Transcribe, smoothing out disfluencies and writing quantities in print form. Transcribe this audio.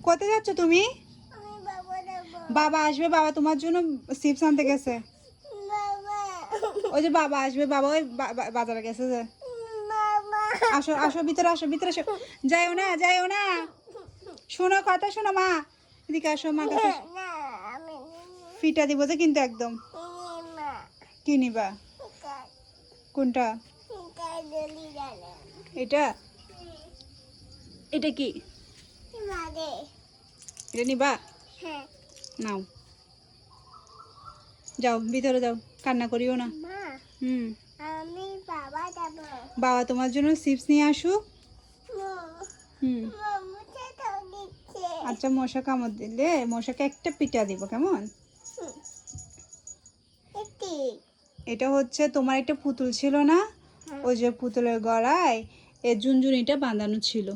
কোথায় যাচ্ছ তুমি? বাবা আসবে, বাবা তোমার জন্য চিপস আনতে গেছে। ওই যে বাবা আসবে, বাবা ওই বাজারে গেছে যে। আসো আসো, ভিতরে আসো, ভিতরে আসো। যাইও না, যাইও না, শোনো কথা, শোনো মা, এদিকে আসো, মা কাছে ফিটা দিব যে কিন্তু একদম। কি নিবা? কোনটা? এটা? এটা কি? এটা নিবা? নাও, যাও ভিতরে যাও, কান্না করিও না। হুম, বাবা তোমার জন্য চিপস নিয়ে আসুক। হুম, আচ্ছা, মশা কামড় দিলে মশাকে একটা পিঠা দিব, কেমন? এটা হচ্ছে তোমার একটা পুতুল ছিল না, ওই যে পুতুলের গড়ায় এই ঝুনঝুনিটা বাঁধানো ছিল।